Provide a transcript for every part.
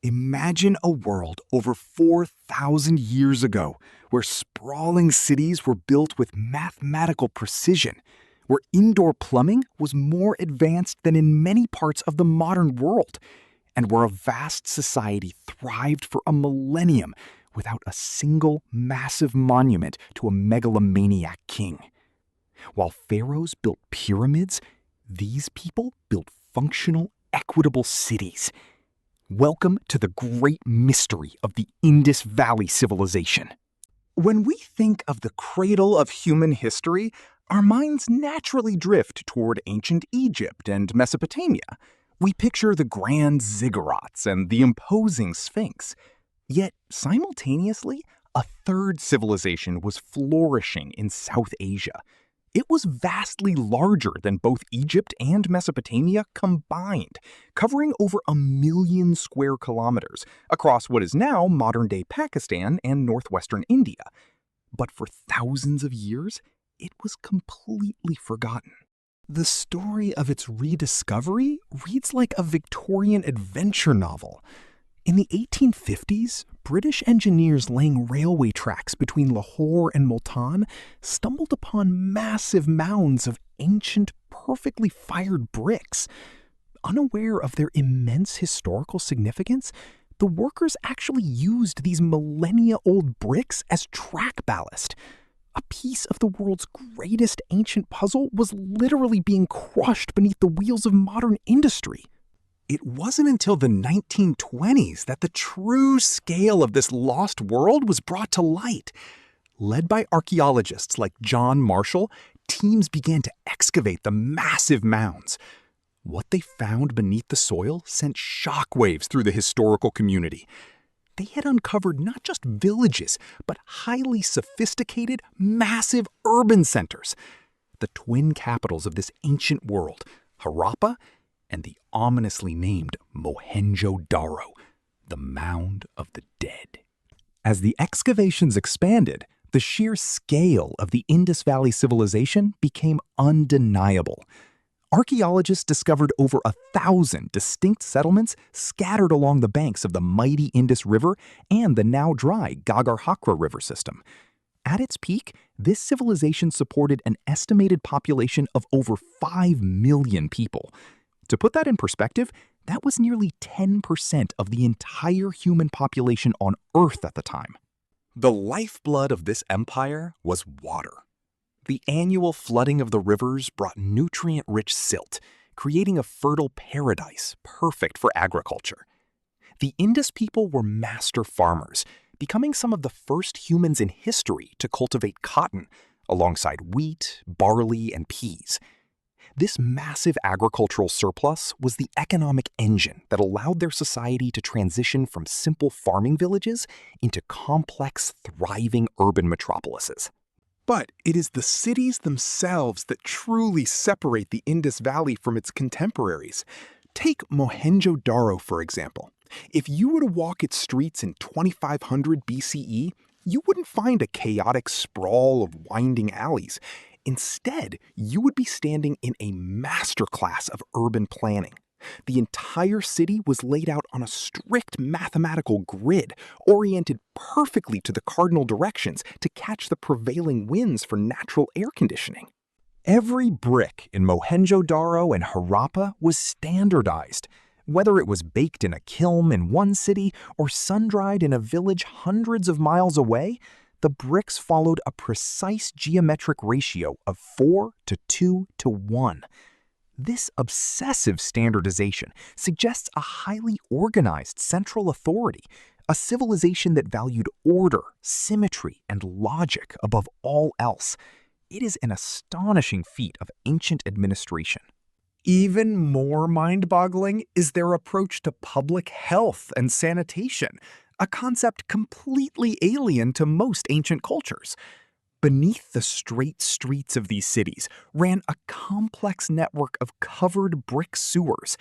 Imagine a world over 4,000 years ago where sprawling cities were built with mathematical precision, where indoor plumbing was more advanced than in many parts of the modern world, and where a vast society thrived for a millennium without a single massive monument to a megalomaniac king. While pharaohs built pyramids, these people built functional, equitable cities. Welcome to the great mystery of the Indus Valley Civilization. When we think of the cradle of human history, our minds naturally drift toward ancient Egypt and Mesopotamia. We picture the grand ziggurats and the imposing Sphinx. Yet, simultaneously, a third civilization was flourishing in South Asia. It was vastly larger than both Egypt and Mesopotamia combined, covering over 1 million square kilometers across what is now modern-day Pakistan and northwestern India. But for thousands of years, it was completely forgotten. The story of its rediscovery reads like a Victorian adventure novel. In the 1850s, British engineers laying railway tracks between Lahore and Multan stumbled upon massive mounds of ancient, perfectly fired bricks. Unaware of their immense historical significance, the workers actually used these millennia-old bricks as track ballast. A piece of the world's greatest ancient puzzle was literally being crushed beneath the wheels of modern industry. It wasn't until the 1920s that the true scale of this lost world was brought to light. Led by archaeologists like John Marshall, teams began to excavate the massive mounds. What they found beneath the soil sent shockwaves through the historical community. They had uncovered not just villages, but highly sophisticated, massive urban centers. The twin capitals of this ancient world, Harappa and the ominously named Mohenjo Daro, the Mound of the Dead. As the excavations expanded, the sheer scale of the Indus Valley Civilization became undeniable. Archaeologists discovered over 1,000 distinct settlements scattered along the banks of the mighty Indus River and the now dry Ghaggar-Hakra River system. At its peak, this civilization supported an estimated population of over 5 million people. To put that in perspective, that was nearly 10% of the entire human population on Earth at the time. The lifeblood of this empire was water. The annual flooding of the rivers brought nutrient-rich silt, creating a fertile paradise perfect for agriculture. The Indus people were master farmers, becoming some of the first humans in history to cultivate cotton, alongside wheat, barley, and peas. This massive agricultural surplus was the economic engine that allowed their society to transition from simple farming villages into complex, thriving urban metropolises. But it is the cities themselves that truly separate the Indus Valley from its contemporaries. Take Mohenjo Daro, for example. If you were to walk its streets in 2500 BCE, you wouldn't find a chaotic sprawl of winding alleys. Instead, you would be standing in a masterclass of urban planning. The entire city was laid out on a strict mathematical grid, oriented perfectly to the cardinal directions to catch the prevailing winds for natural air conditioning. Every brick in Mohenjo-Daro and Harappa was standardized. Whether it was baked in a kiln in one city or sun-dried in a village hundreds of miles away, the bricks followed a precise geometric ratio of 4:2:1. This obsessive standardization suggests a highly organized central authority, a civilization that valued order, symmetry, and logic above all else. It is an astonishing feat of ancient administration. Even more mind-boggling is their approach to public health and sanitation, a concept completely alien to most ancient cultures. Beneath the straight streets of these cities ran a complex network of covered brick sewers.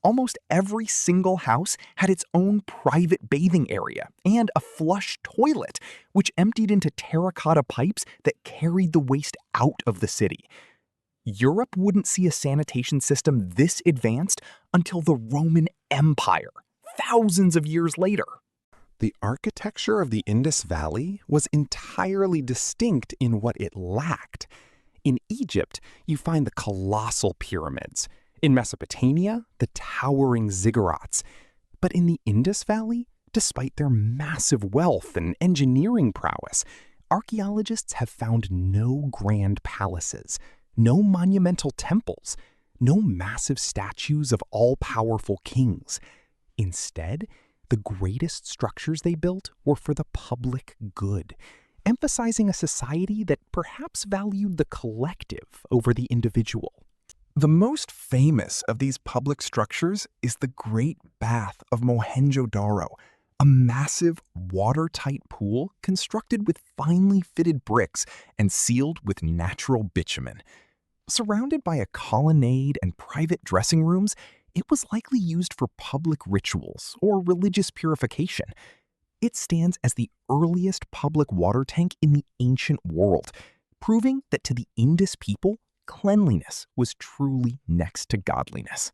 Almost every single house had its own private bathing area and a flush toilet, which emptied into terracotta pipes that carried the waste out of the city. Europe wouldn't see a sanitation system this advanced until the Roman Empire. thousands of years later. The architecture of the Indus Valley was entirely distinct in what it lacked. In Egypt, you find the colossal pyramids. In Mesopotamia, the towering ziggurats. But in the Indus Valley, despite their massive wealth and engineering prowess, archaeologists have found no grand palaces, no monumental temples, no massive statues of all-powerful kings. Instead, the greatest structures they built were for the public good, emphasizing a society that perhaps valued the collective over the individual. The most famous of these public structures is the Great Bath of Mohenjo Daro, a massive, watertight pool constructed with finely fitted bricks and sealed with natural bitumen. Surrounded by a colonnade and private dressing rooms, it was likely used for public rituals or religious purification. It stands as the earliest public water tank in the ancient world, proving that to the Indus people, cleanliness was truly next to godliness.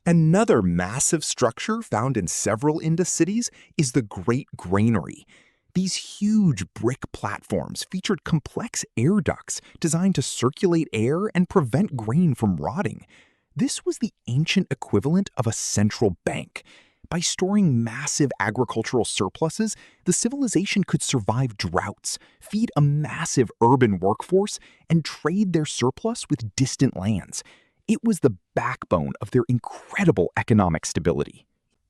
Another massive structure found in several Indus cities is the Great Granary. These huge brick platforms featured complex air ducts designed to circulate air and prevent grain from rotting. This was the ancient equivalent of a central bank. By storing massive agricultural surpluses, the civilization could survive droughts, feed a massive urban workforce, and trade their surplus with distant lands. It was the backbone of their incredible economic stability.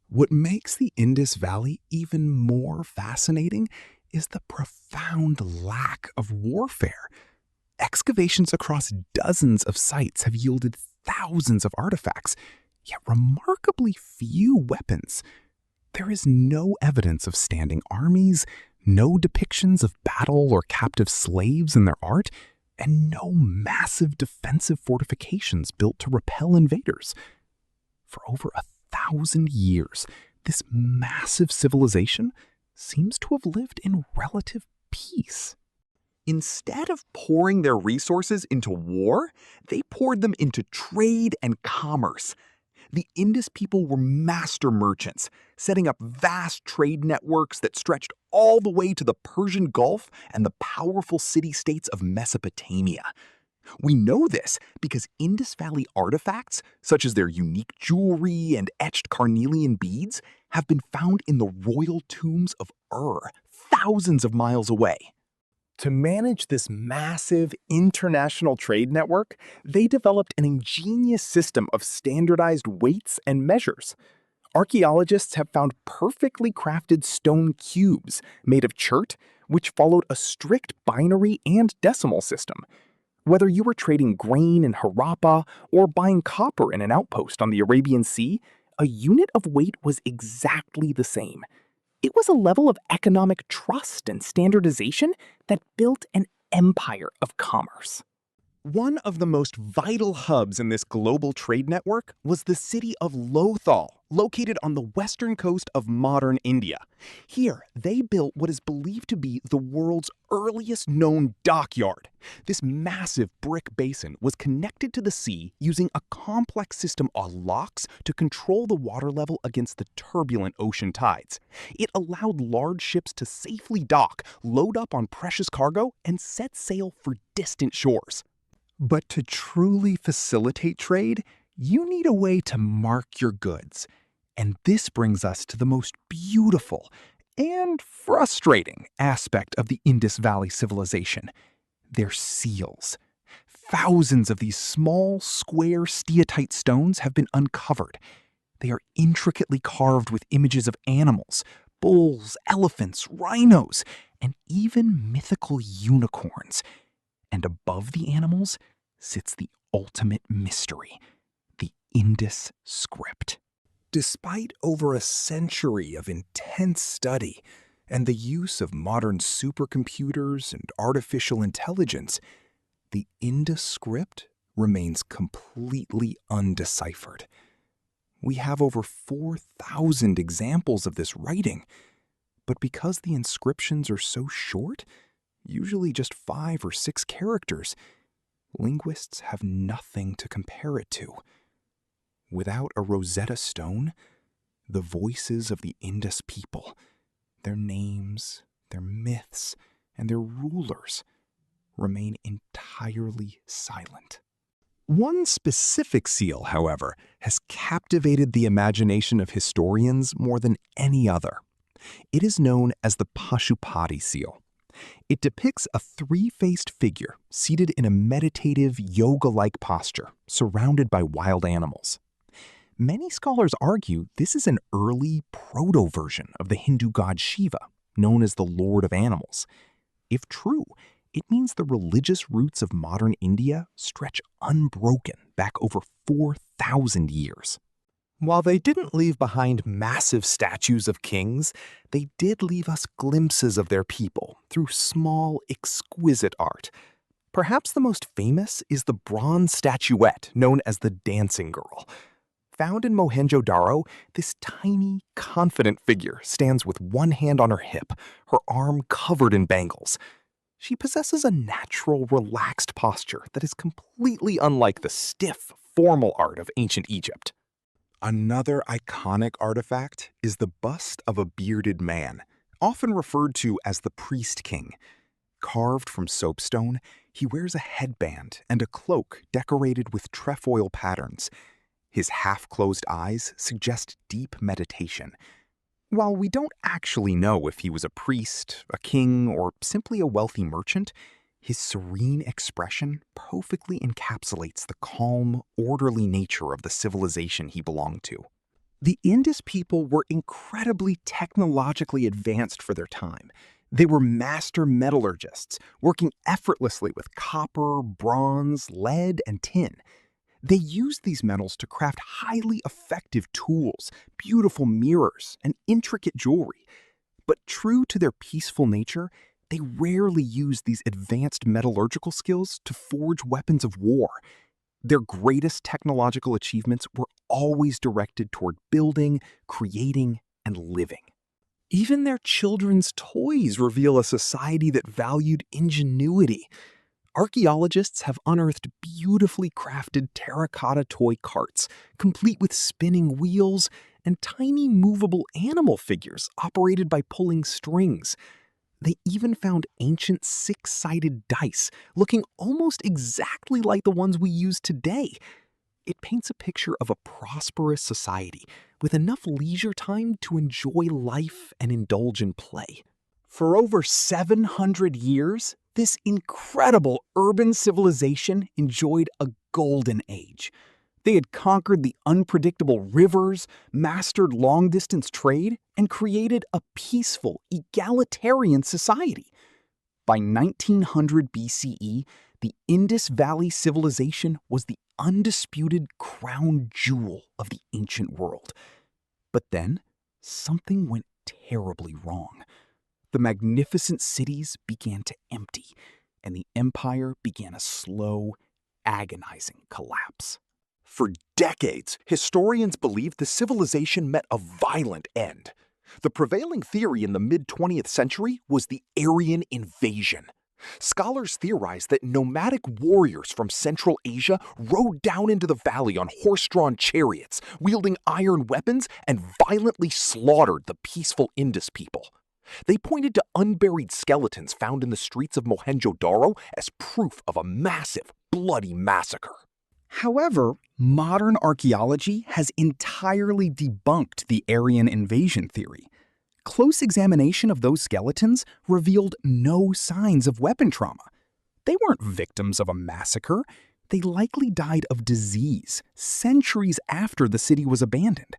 What makes the Indus Valley even more fascinating is the profound lack of warfare. Excavations across dozens of sites have yielded thousands of artifacts, yet remarkably few weapons. There is no evidence of standing armies, no depictions of battle or captive slaves in their art, and no massive defensive fortifications built to repel invaders. For over 1,000 years, this massive civilization seems to have lived in relative peace. Instead of pouring their resources into war, they poured them into trade and commerce. The Indus people were master merchants, setting up vast trade networks that stretched all the way to the Persian Gulf and the powerful city-states of Mesopotamia. We know this because Indus Valley artifacts, such as their unique jewelry and etched carnelian beads, have been found in the royal tombs of Ur, thousands of miles away. To manage this massive international trade network, they developed an ingenious system of standardized weights and measures. Archaeologists have found perfectly crafted stone cubes made of chert, which followed a strict binary and decimal system. Whether you were trading grain in Harappa or buying copper in an outpost on the Arabian Sea, a unit of weight was exactly the same. It was a level of economic trust and standardization that built an empire of commerce. One of the most vital hubs in this global trade network was the city of Lothal, located on the western coast of modern India. Here, they built what is believed to be the world's earliest known dockyard. This massive brick basin was connected to the sea using a complex system of locks to control the water level against the turbulent ocean tides. It allowed large ships to safely dock, load up on precious cargo, and set sail for distant shores. But to truly facilitate trade, you need a way to mark your goods. And this brings us to the most beautiful and frustrating aspect of the Indus Valley Civilization: their seals. Thousands of these small, square steatite stones have been uncovered. They are intricately carved with images of animals, bulls, elephants, rhinos, and even mythical unicorns. And above the animals sits the ultimate mystery: the Indus script. Despite over a century of intense study and the use of modern supercomputers and artificial intelligence, the Indus script remains completely undeciphered. We have over 4,000 examples of this writing, but because the inscriptions are so short, usually just 5 or 6 characters, linguists have nothing to compare it to. Without a Rosetta Stone, the voices of the Indus people, their names, their myths, and their rulers remain entirely silent. One specific seal, however, has captivated the imagination of historians more than any other. It is known as the Pashupati seal. It depicts a three-faced figure seated in a meditative, yoga-like posture, surrounded by wild animals. Many scholars argue this is an early proto-version of the Hindu god Shiva, known as the Lord of Animals. If true, it means the religious roots of modern India stretch unbroken back over 4,000 years. While they didn't leave behind massive statues of kings, they did leave us glimpses of their people through small, exquisite art. Perhaps the most famous is the bronze statuette known as the Dancing Girl. Found in Mohenjo Daro, this tiny, confident figure stands with one hand on her hip, her arm covered in bangles. She possesses a natural, relaxed posture that is completely unlike the stiff, formal art of ancient Egypt. Another iconic artifact is the bust of a bearded man, often referred to as the priest king. Carved from soapstone, he wears a headband and a cloak decorated with trefoil patterns. His half-closed eyes suggest deep meditation. While we don't actually know if he was a priest, a king, or simply a wealthy merchant, his serene expression perfectly encapsulates the calm, orderly nature of the civilization he belonged to. The Indus people were incredibly technologically advanced for their time. They were master metallurgists, working effortlessly with copper, bronze, lead, and tin. They used these metals to craft highly effective tools, beautiful mirrors, and intricate jewelry. But true to their peaceful nature, they rarely used these advanced metallurgical skills to forge weapons of war. Their greatest technological achievements were always directed toward building, creating, and living. Even their children's toys reveal a society that valued ingenuity. Archaeologists have unearthed beautifully crafted terracotta toy carts, complete with spinning wheels and tiny movable animal figures operated by pulling strings. They even found ancient six-sided dice, looking almost exactly like the ones we use today. It paints a picture of a prosperous society with enough leisure time to enjoy life and indulge in play. For over 700 years, this incredible urban civilization enjoyed a golden age. They had conquered the unpredictable rivers, mastered long-distance trade, and created a peaceful, egalitarian society. By 1900 BCE, the Indus Valley Civilization was the undisputed crown jewel of the ancient world. But then, something went terribly wrong. The magnificent cities began to empty, and the empire began a slow, agonizing collapse. For decades, historians believed the civilization met a violent end. The prevailing theory in the mid-20th century was the Aryan invasion. Scholars theorized that nomadic warriors from Central Asia rode down into the valley on horse-drawn chariots, wielding iron weapons, and violently slaughtered the peaceful Indus people. They pointed to unburied skeletons found in the streets of Mohenjo Daro as proof of a massive, bloody massacre. However, modern archaeology has entirely debunked the Aryan invasion theory. Close examination of those skeletons revealed no signs of weapon trauma. They weren't victims of a massacre. They likely died of disease centuries after the city was abandoned.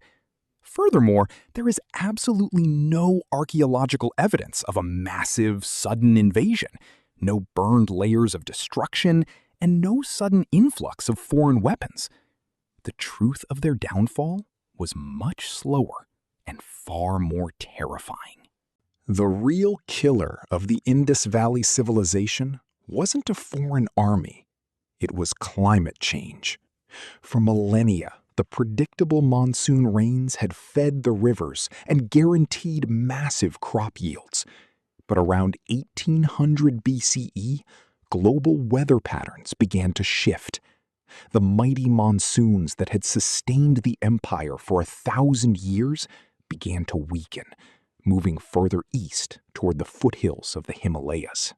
Furthermore, there is absolutely no archaeological evidence of a massive, sudden invasion, no burned layers of destruction, and no sudden influx of foreign weapons. The truth of their downfall was much slower and far more terrifying. The real killer of the Indus Valley Civilization wasn't a foreign army. It was climate change. For millennia, the predictable monsoon rains had fed the rivers and guaranteed massive crop yields. But around 1800 BCE, global weather patterns began to shift. The mighty monsoons that had sustained the empire for 1,000 years began to weaken, moving further east toward the foothills of the Himalayas.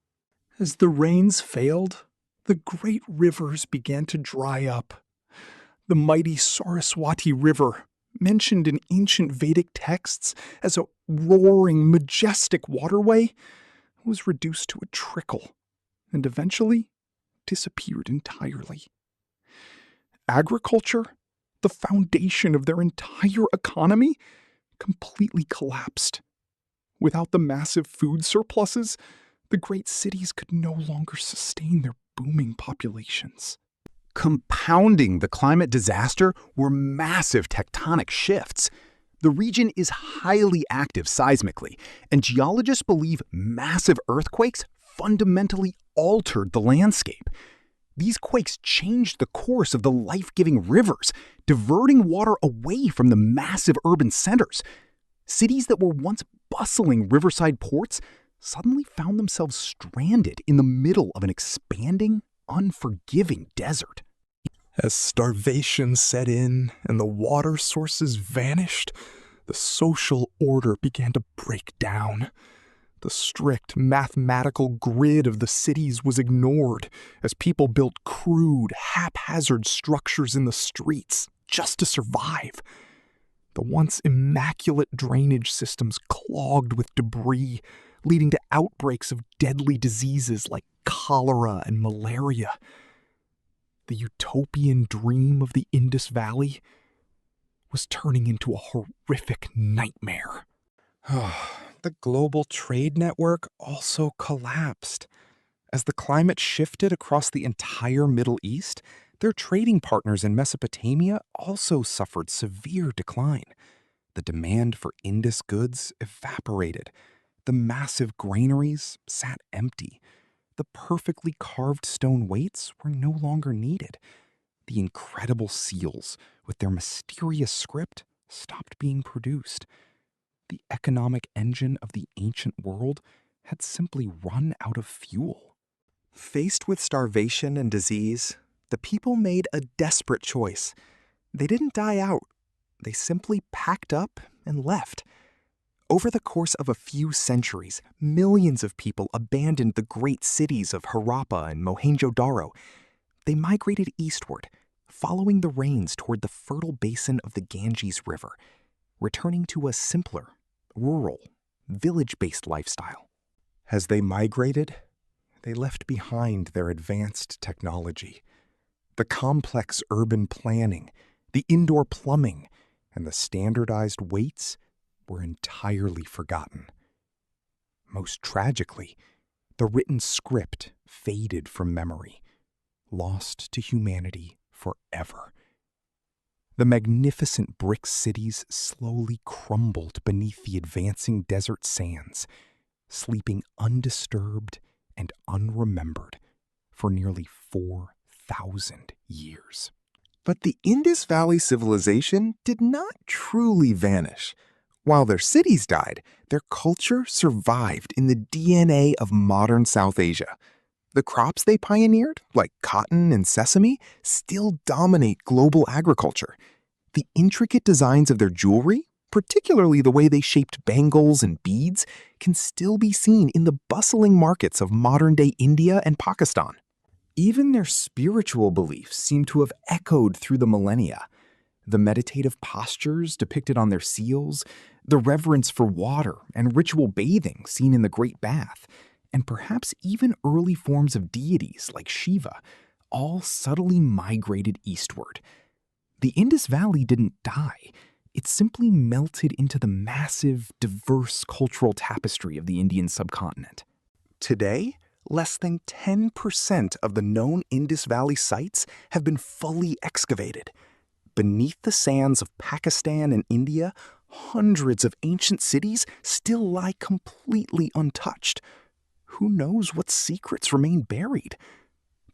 As the rains failed, the great rivers began to dry up. The mighty Saraswati River, mentioned in ancient Vedic texts as a roaring, majestic waterway, was reduced to a trickle and eventually disappeared entirely. Agriculture, the foundation of their entire economy, completely collapsed. Without the massive food surpluses, the great cities could no longer sustain their booming populations. Compounding the climate disaster were massive tectonic shifts. The region is highly active seismically, and geologists believe massive earthquakes fundamentally altered the landscape. These quakes changed the course of the life-giving rivers, diverting water away from the massive urban centers. Cities that were once bustling riverside ports suddenly found themselves stranded in the middle of an expanding, unforgiving desert. As starvation set in and the water sources vanished, the social order began to break down. The strict mathematical grid of the cities was ignored as people built crude, haphazard structures in the streets just to survive. The once immaculate drainage systems clogged with debris, leading to outbreaks of deadly diseases like cholera and malaria. The utopian dream of the Indus Valley was turning into a horrific nightmare. The global trade network also collapsed. As the climate shifted across the entire Middle East, their trading partners in Mesopotamia also suffered severe decline. The demand for Indus goods evaporated. The massive granaries sat empty. The perfectly carved stone weights were no longer needed. The incredible seals, with their mysterious script, stopped being produced. The economic engine of the ancient world had simply run out of fuel. Faced with starvation and disease, the people made a desperate choice. They didn't die out. They simply packed up and left. Over the course of a few centuries, millions of people abandoned the great cities of Harappa and Mohenjo-Daro. They migrated eastward, following the rains toward the fertile basin of the Ganges River, returning to a simpler, rural, village-based lifestyle. As they migrated, they left behind their advanced technology. The complex urban planning, the indoor plumbing, and the standardized weights were entirely forgotten. Most tragically, the written script faded from memory, lost to humanity forever. The magnificent brick cities slowly crumbled beneath the advancing desert sands, sleeping undisturbed and unremembered for nearly 4,000 years. But the Indus Valley Civilization did not truly vanish. While their cities died, their culture survived in the DNA of modern South Asia. The crops they pioneered, like cotton and sesame, still dominate global agriculture. The intricate designs of their jewelry, particularly the way they shaped bangles and beads, can still be seen in the bustling markets of modern-day India and Pakistan. Even their spiritual beliefs seem to have echoed through the millennia. The meditative postures depicted on their seals, the reverence for water and ritual bathing seen in the Great Bath, and perhaps even early forms of deities like Shiva, all subtly migrated eastward. The Indus Valley didn't die. It simply melted into the massive, diverse cultural tapestry of the Indian subcontinent. Today, less than 10% of the known Indus Valley sites have been fully excavated. Beneath the sands of Pakistan and India, hundreds of ancient cities still lie completely untouched. Who knows what secrets remain buried?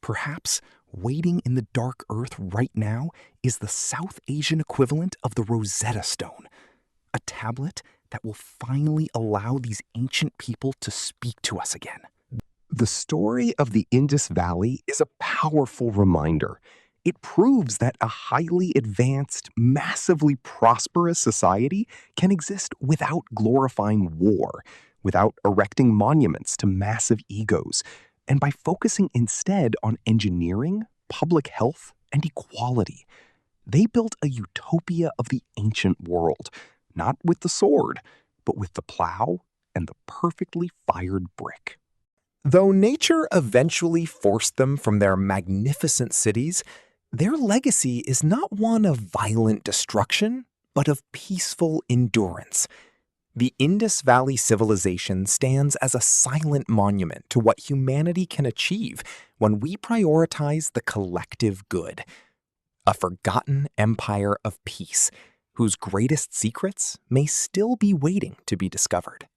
Perhaps waiting in the dark earth right now is the South Asian equivalent of the Rosetta Stone, a tablet that will finally allow these ancient people to speak to us again. The story of the Indus Valley is a powerful reminder. It proves that a highly advanced, massively prosperous society can exist without glorifying war, without erecting monuments to massive egos, and by focusing instead on engineering, public health, and equality. They built a utopia of the ancient world, not with the sword, but with the plow and the perfectly fired brick. Though nature eventually forced them from their magnificent cities, their legacy is not one of violent destruction, but of peaceful endurance. The Indus Valley Civilization stands as a silent monument to what humanity can achieve when we prioritize the collective good. A forgotten empire of peace, whose greatest secrets may still be waiting to be discovered.